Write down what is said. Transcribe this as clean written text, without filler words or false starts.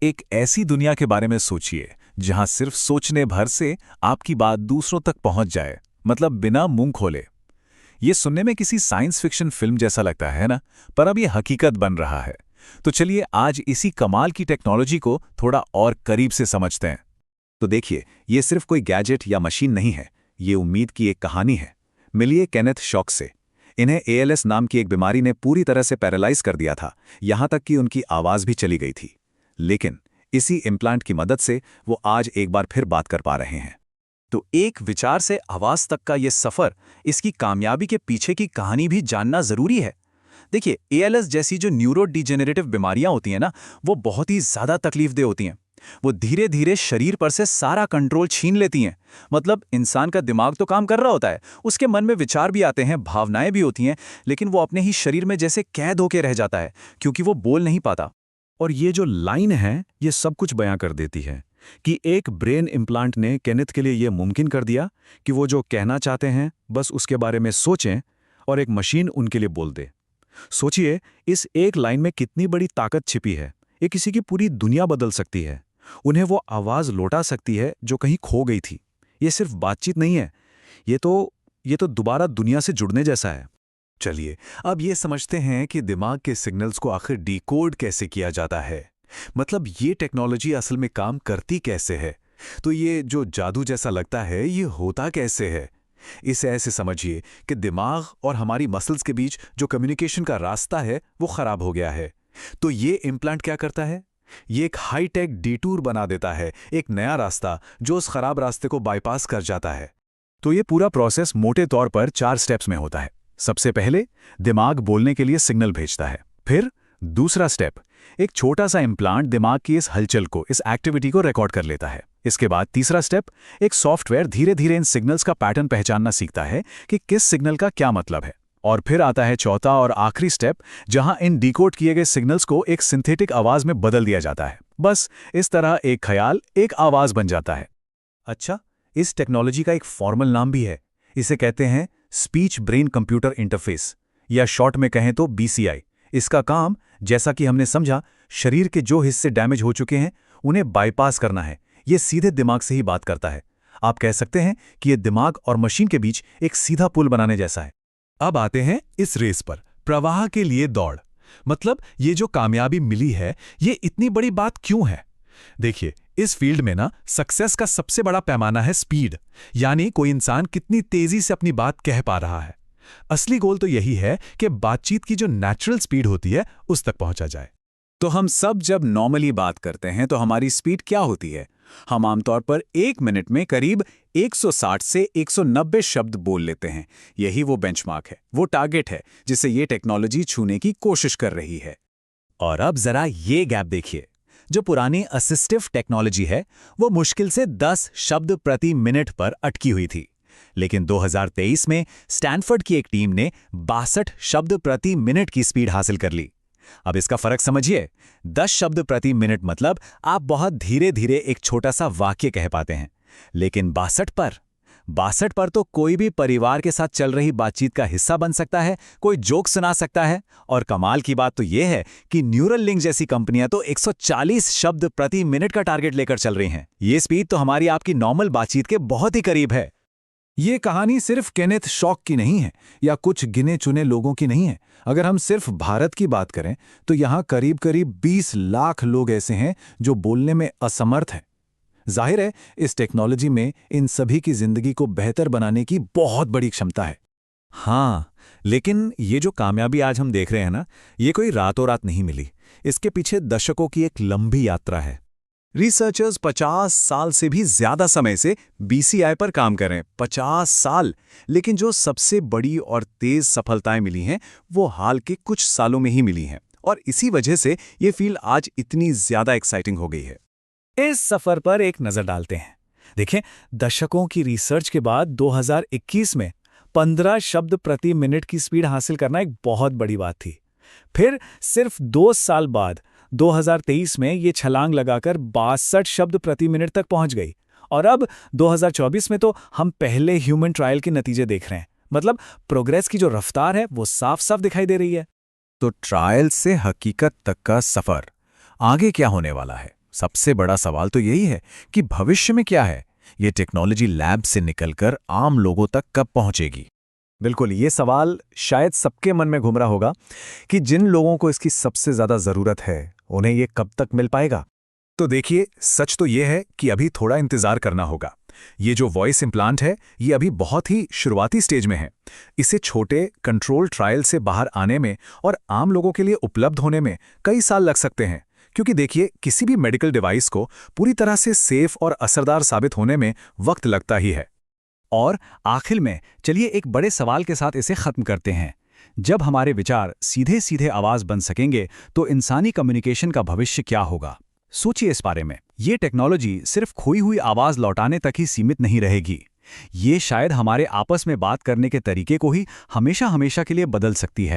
एक ऐसी दुनिया के बारे में सोचिए जहां सिर्फ सोचने भर से आपकी बात दूसरों तक पहुंच जाए, मतलब बिना मुंह खोले। ये सुनने में किसी साइंस फिक्शन फिल्म जैसा लगता है ना, पर अब ये हकीकत बन रहा है। तो चलिए आज इसी कमाल की टेक्नोलॉजी को थोड़ा और करीब से समझते हैं। तो देखिए, ये सिर्फ कोई गैजेट या मशीन नहीं है, ये उम्मीद की एक कहानी है। मिलिए केनेथ शॉक से। इन्हें एएलएस नाम की एक बीमारी ने पूरी तरह से पैरालाइज कर दिया था, यहां तक कि उनकी आवाज भी चली गई थी। लेकिन इसी इम्प्लांट की मदद से वो आज एक बार फिर बात कर पा रहे हैं। तो एक विचार से आवाज तक का ये सफर, इसकी कामयाबी के पीछे की कहानी भी जानना जरूरी है। देखिए, एएलएस जैसी जो न्यूरो डिजेनरेटिव बीमारियां होती हैं ना, वो बहुत ही ज्यादा तकलीफदेह होती हैं। वो धीरे धीरे शरीर पर से सारा कंट्रोल छीन लेती हैं। मतलब इंसान का दिमाग तो काम कर रहा होता है, उसके मन में विचार भी आते हैं, भावनाएं भी होती हैं, लेकिन वो अपने ही शरीर में जैसे कैद होके रह जाता है, क्योंकि वो बोल नहीं पाता। और ये जो लाइन है ये सब कुछ बयां कर देती है कि एक ब्रेन इम्प्लांट ने केनेथ के लिए ये मुमकिन कर दिया कि वो जो कहना चाहते हैं बस उसके बारे में सोचें और एक मशीन उनके लिए बोल दे। सोचिए, इस एक लाइन में कितनी बड़ी ताकत छिपी है। ये किसी की पूरी दुनिया बदल सकती है। उन्हें वो आवाज लौटा सकती है जो कहीं खो गई थी। ये सिर्फ बातचीत नहीं है, ये तो दोबारा दुनिया से जुड़ने जैसा है। चलिए अब ये समझते हैं कि दिमाग के सिग्नल्स को आखिर डिकोड कैसे किया जाता है। मतलब ये टेक्नोलॉजी असल में काम करती कैसे है। तो ये जो जादू जैसा लगता है, ये होता कैसे है। इसे ऐसे समझिए कि दिमाग और हमारी मसल्स के बीच जो कम्युनिकेशन का रास्ता है वो खराब हो गया है। तो ये इम्प्लांट क्या करता है, ये एक हाईटेक डिटूर बना देता है, एक नया रास्ता जो उस खराब रास्ते को बाईपास कर जाता है। तो ये पूरा प्रोसेस मोटे तौर पर 4 स्टेप्स में होता है। सबसे पहले दिमाग बोलने के लिए सिग्नल भेजता है। फिर दूसरा स्टेप, एक छोटा सा इम्प्लांट दिमाग की इस हलचल को, इस एक्टिविटी को रिकॉर्ड कर लेता है। इसके बाद तीसरा स्टेप, एक सॉफ्टवेयर धीरे धीरे इन सिग्नल्स का पैटर्न पहचानना सीखता है कि किस सिग्नल का क्या मतलब है। और फिर आता है चौथा और आखिरी स्टेप, जहां इन डिकोड किए गए सिग्नल्स को एक सिंथेटिक आवाज में बदल दिया जाता है। बस इस तरह एक ख्याल एक आवाज बन जाता है। अच्छा, इस टेक्नोलॉजी का एक फॉर्मल नाम भी है। इसे कहते हैं स्पीच ब्रेन कंप्यूटर इंटरफेस, या शॉर्ट में कहें तो बीसीआई। इसका काम, जैसा कि हमने समझा, शरीर के जो हिस्से डैमेज हो चुके हैं उन्हें बाईपास करना है। ये सीधे दिमाग से ही बात करता है। आप कह सकते हैं कि ये दिमाग और मशीन के बीच एक सीधा पुल बनाने जैसा है। अब आते हैं इस रेस पर, प्रवाह के लिए दौड़। मतलब ये जो कामयाबी मिली है, ये इतनी बड़ी बात क्यों है। देखिए, इस फील्ड में ना सक्सेस का सबसे बड़ा पैमाना है स्पीड, यानी कोई इंसान कितनी तेजी से अपनी बात कह पा रहा है। असली गोल तो यही है कि बातचीत की जो नेचुरल स्पीड होती है उस तक पहुंचा जाए। तो हम सब जब नॉर्मली बात करते हैं तो हमारी स्पीड क्या होती है। हम आमतौर पर 1 मिनट में करीब 160 से 190 शब्द बोल लेते हैं। यही वो बेंचमार्क है, वो टारगेट है जिसे ये टेक्नोलॉजी छूने की कोशिश कर रही है। और अब जरा ये गैप देखिए। जो पुरानी असिस्टिव टेक्नोलॉजी है वो मुश्किल से 10 शब्द प्रति मिनट पर अटकी हुई थी। लेकिन 2023 में स्टैनफोर्ड की एक टीम ने 62 शब्द प्रति मिनट की स्पीड हासिल कर ली। अब इसका फर्क समझिए। 10 शब्द प्रति मिनट मतलब आप बहुत धीरे धीरे एक छोटा सा वाक्य कह पाते हैं, लेकिन 62 पर तो कोई भी परिवार के साथ चल रही बातचीत का हिस्सा बन सकता है, कोई जोक सुना सकता है। और कमाल की बात तो यह है कि न्यूरल लिंक जैसी कंपनियां तो 140 शब्द प्रति मिनट का टारगेट लेकर चल रही हैं। ये स्पीड तो हमारी आपकी नॉर्मल बातचीत के बहुत ही करीब है। ये कहानी सिर्फ केनेथ शॉक की नहीं है या कुछ गिने चुने लोगों की नहीं है। अगर हम सिर्फ भारत की बात करें तो यहाँ करीब करीब 20 लाख लोग ऐसे हैं जो बोलने में असमर्थ हैं। जाहिर है, इस टेक्नोलॉजी में इन सभी की जिंदगी को बेहतर बनाने की बहुत बड़ी क्षमता है। हाँ, लेकिन ये जो कामयाबी आज हम देख रहे हैं ना, ये कोई रातों रात नहीं मिली। इसके पीछे दशकों की एक लंबी यात्रा है। रिसर्चर्स 50 साल से भी ज्यादा समय से बीसीआई पर काम कर रहे हैं। 50 साल। लेकिन जो सबसे बड़ी और तेज सफलताएं मिली हैं वो हाल के कुछ सालों में ही मिली हैं, और इसी वजह से ये फील्ड आज इतनी ज्यादा एक्साइटिंग हो गई है। इस सफर पर एक नजर डालते हैं। देखें, दशकों की रिसर्च के बाद 2021 में 15 शब्द प्रति मिनट की स्पीड हासिल करना एक बहुत बड़ी बात थी। फिर सिर्फ 2 साल बाद 2023 में ये छलांग लगाकर 62 शब्द प्रति मिनट तक पहुंच गई। और अब 2024 में तो हम पहले ह्यूमन ट्रायल के नतीजे देख रहे हैं। मतलब प्रोग्रेस की जो रफ्तार है वो साफ साफ दिखाई दे रही है। तो ट्रायल से हकीकत तक का सफर, आगे क्या होने वाला है, सबसे बड़ा सवाल तो यही है कि भविष्य में क्या है, ये टेक्नोलॉजी लैब से निकलकर आम लोगों तक कब पहुंचेगी। बिल्कुल, ये सवाल शायद सबके मन में घूम रहा होगा कि जिन लोगों को इसकी सबसे ज़्यादा ज़रूरत है उन्हें ये कब तक मिल पाएगा। तो देखिए, सच तो ये है कि अभी थोड़ा इंतजार करना होगा। ये जो वॉइस इम्प्लांट है, ये अभी बहुत ही शुरुआती स्टेज में है। इसे छोटे कंट्रोल ट्रायल से बाहर आने में और आम लोगों के लिए उपलब्ध होने में कई साल लग सकते हैं, क्योंकि देखिए, किसी भी मेडिकल डिवाइस को पूरी तरह से सेफ और असरदार साबित होने में वक्त लगता ही है। और आखिर में चलिए एक बड़े सवाल के साथ इसे खत्म करते हैं। जब हमारे विचार सीधे सीधे आवाज बन सकेंगे तो इंसानी कम्युनिकेशन का भविष्य क्या होगा? सोचिए इस बारे में। ये टेक्नोलॉजी सिर्फ खोई हुई आवाज लौटाने तक ही सीमित नहीं रहेगी। ये शायद हमारे आपस में बात करने के तरीके को ही हमेशा हमेशा के लिए बदल सकती है।